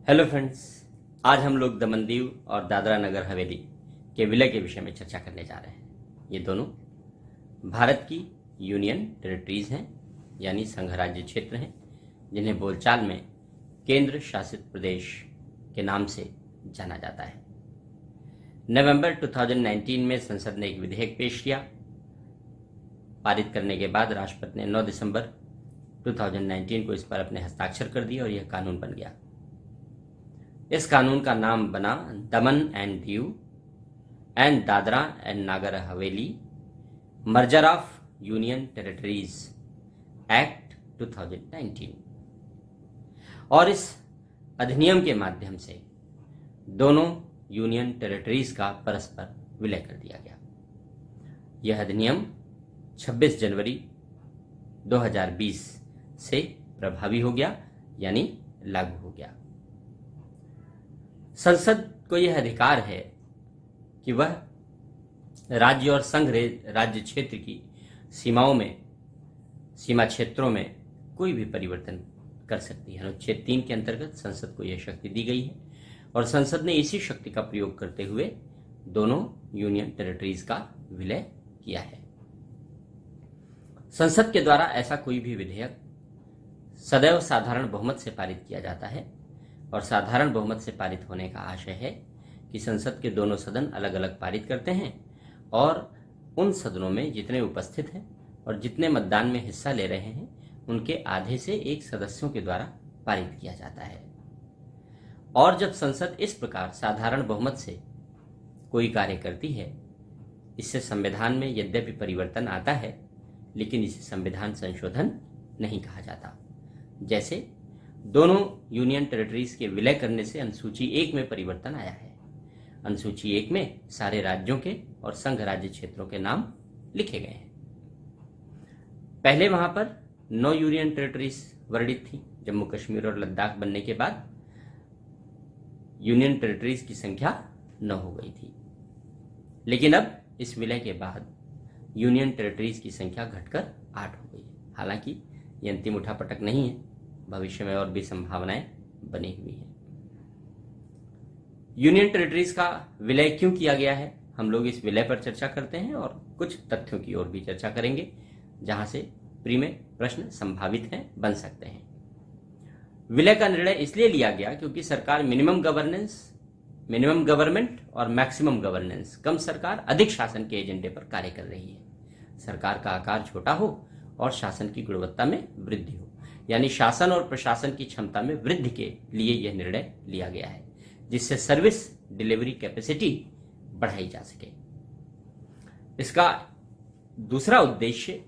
Hello friends, आज हम लोग दमन दीव और दादरा नगर हवेली के विलय के विषय में चर्चा करने जा रहे हैं। ये दोनों भारत की यूनियन टेरिटरीज हैं, यानी संघ राज्य क्षेत्र हैं, जिन्हें बोलचाल में केंद्र शासित प्रदेश के नाम से जाना जाता है। नवंबर 2019 में संसद ने एक विधेयक पेश किया। पारित करने के बाद राष्ट्रपति ने 9 दिसंबर 2019 को इस पर अपने हस्ताक्षर कर दिए और यह कानून बन गया। इस कानून का नाम बना दमन and Diu and Dadra and Nagar Haveli merger of union territories act 2019। और इस अधिनियम के माध्यम से दोनों यूनियन टेरिटरीज का परस्पर विलय कर दिया गया। यह अधिनियम 26 जनवरी 2020 से प्रभावी हो गया, यानी लागू हो गया। संसद को यह अधिकार है कि वह राज्य और संघ राज्य क्षेत्र की सीमाओं में, सीमा क्षेत्रों में कोई भी परिवर्तन कर सकती है। अनुच्छेद 3 के अंतर्गत संसद को यह शक्ति दी गई है और संसद ने इसी शक्ति का प्रयोग करते हुए दोनों यूनियन टेरिटरीज का विलय किया है। संसद के द्वारा ऐसा कोई भी विधेयक सदैव साधारण बहुमत से पारित किया जाता है और साधारण बहुमत से पारित होने का आशय है कि संसद के दोनों सदन अलग अलग पारित करते हैं और उन सदनों में जितने उपस्थित हैं और जितने मतदान में हिस्सा ले रहे हैं उनके आधे से एक सदस्यों के द्वारा पारित किया जाता है। और जब संसद इस प्रकार साधारण बहुमत से कोई कार्य करती है, इससे संविधान में यद्यपि परिवर्तन आता है, लेकिन इसे संविधान संशोधन नहीं कहा जाता। जैसे दोनों यूनियन टेरिटरीज के विलय करने से अनुसूची 1 में परिवर्तन आया है। अनुसूची 1 में सारे राज्यों के और संघ राज्य क्षेत्रों के नाम लिखे गए हैं। पहले वहां पर 9 यूनियन टेरिटरीज वर्णित थी। जम्मू कश्मीर और लद्दाख बनने के बाद यूनियन टेरिटरीज की संख्या 9 हो गई थी, लेकिन अब इस विलय के बाद यूनियन टेरिटरीज की संख्या घटकर 8 हो गई है। हालांकि ये अंतिम उठापटक नहीं है, भविष्य में और भी संभावनाएं बनी हुई हैं। यूनियन टेरिटरीज का विलय क्यों किया गया है, हम लोग इस विलय पर चर्चा करते हैं और कुछ तथ्यों की ओर भी चर्चा करेंगे, जहां से प्री में प्रश्न संभावित हैं, बन सकते हैं। विलय का निर्णय इसलिए लिया गया क्योंकि सरकार मिनिमम गवर्नमेंट और मैक्सिमम गवर्नेंस, कम सरकार अधिक शासन के एजेंडे पर कार्य कर रही है। सरकार का आकार छोटा हो और शासन की गुणवत्ता में वृद्धि हो, यानी शासन और प्रशासन की क्षमता में वृद्धि के लिए यह निर्णय लिया गया है, जिससे सर्विस डिलीवरी कैपेसिटी बढ़ाई जा सके। इसका दूसरा उद्देश्य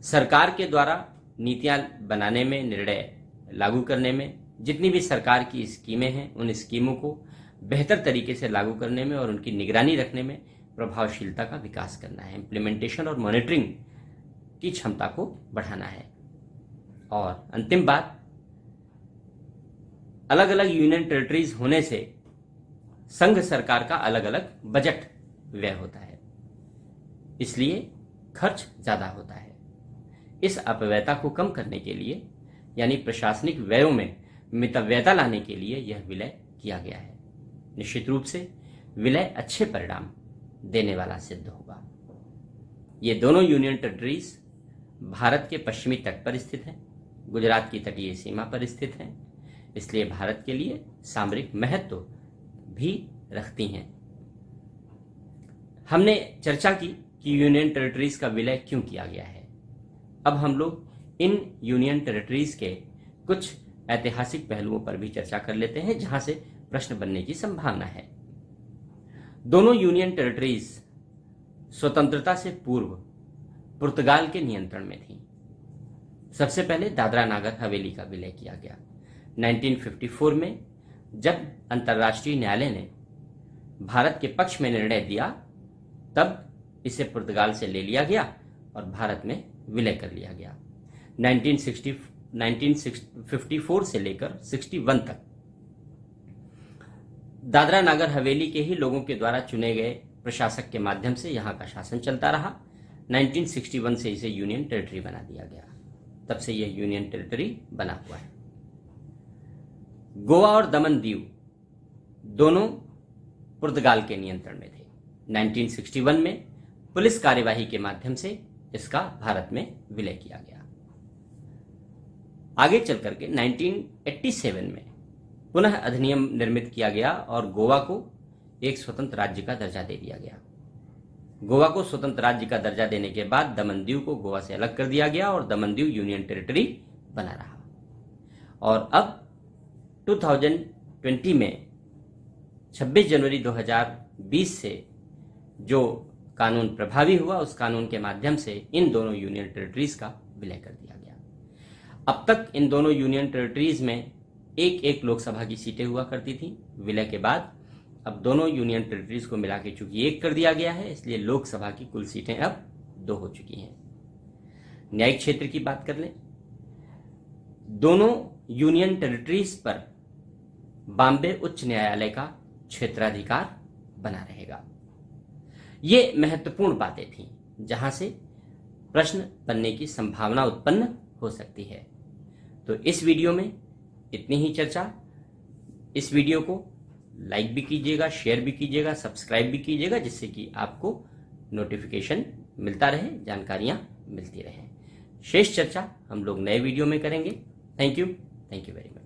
सरकार के द्वारा नीतियां बनाने में, निर्णय लागू करने में, जितनी भी सरकार की स्कीमें हैं उन स्कीमों को बेहतर तरीके से लागू करने में और उनकी निगरानी रखने में प्रभावशीलता का विकास करना है। इम्प्लीमेंटेशन और मॉनिटरिंग की क्षमता को बढ़ाना है। और अंतिम बात, अलग अलग यूनियन टेरिटरीज होने से संघ सरकार का अलग अलग बजट व्यय होता है, इसलिए खर्च ज्यादा होता है। इस अपव्ययता को कम करने के लिए, यानी प्रशासनिक व्ययों में मितव्ययता लाने के लिए यह विलय किया गया है। निश्चित रूप से विलय अच्छे परिणाम देने वाला सिद्ध होगा। ये दोनों यूनियन टेरिटरीज भारत के पश्चिमी तट पर स्थित हैं, गुजरात की तटीय सीमा पर स्थित हैं, इसलिए भारत के लिए सामरिक महत्व भी रखती हैं। हमने चर्चा की कि यूनियन टेरिटरीज का विलय क्यों किया गया है। अब हम लोग इन यूनियन टेरिटरीज के कुछ ऐतिहासिक पहलुओं पर भी चर्चा कर लेते हैं, जहां से प्रश्न बनने की संभावना है। दोनों यूनियन टेरिटरीज स्वतंत्रता से पूर्व पुर्तगाल के नियंत्रण में थी। सबसे पहले दादरा नागर हवेली का विलय किया गया 1954 में, जब अंतर्राष्ट्रीय न्यायालय ने भारत के पक्ष में निर्णय दिया, तब इसे पुर्तगाल से ले लिया गया और भारत में विलय कर लिया गया। 1954 से लेकर 61 तक दादरा नागर हवेली के ही लोगों के द्वारा चुने गए प्रशासक के माध्यम से यहां का शासन चलता रहा। 1961 से इसे यूनियन टेरिटरी बना दिया गया, तब से यह यूनियन टेरिटरी बना हुआ है। गोवा और दमन दीव दोनों पुर्तगाल के नियंत्रण में थे। 1961 में पुलिस कार्यवाही के माध्यम से इसका भारत में विलय किया गया। आगे चल करके 1987 में पुनः अधिनियम निर्मित किया गया और गोवा को एक स्वतंत्र राज्य का दर्जा दे दिया गया। गोवा को स्वतंत्र राज्य का दर्जा देने के बाद दमन दीव को गोवा से अलग कर दिया गया और दमन दीव यूनियन टेरिटरी बना रहा। और अब 2020 में 26 जनवरी 2020 से जो कानून प्रभावी हुआ, उस कानून के माध्यम से इन दोनों यूनियन टेरिटरीज का विलय कर दिया गया। अब तक इन दोनों यूनियन टेरिटरीज में एक एक लोकसभा की सीटें हुआ करती थी। विलय के बाद अब दोनों यूनियन टेरिटरीज को मिला के चूंकि एक कर दिया गया है, इसलिए लोकसभा की कुल सीटें अब 2 हो चुकी हैं। न्यायिक क्षेत्र की बात कर लें, दोनों यूनियन टेरिटरीज पर बॉम्बे उच्च न्यायालय का क्षेत्राधिकार बना रहेगा। ये महत्वपूर्ण बातें थीं जहां से प्रश्न बनने की संभावना उत्पन्न हो सकती है। तो इस वीडियो में इतनी ही चर्चा। इस वीडियो को लाइक भी कीजिएगा, शेयर भी कीजिएगा, सब्सक्राइब भी कीजिएगा, जिससे कि आपको नोटिफिकेशन मिलता रहे, जानकारियां मिलती रहे। शेष चर्चा हम लोग नए वीडियो में करेंगे। Thank you very much.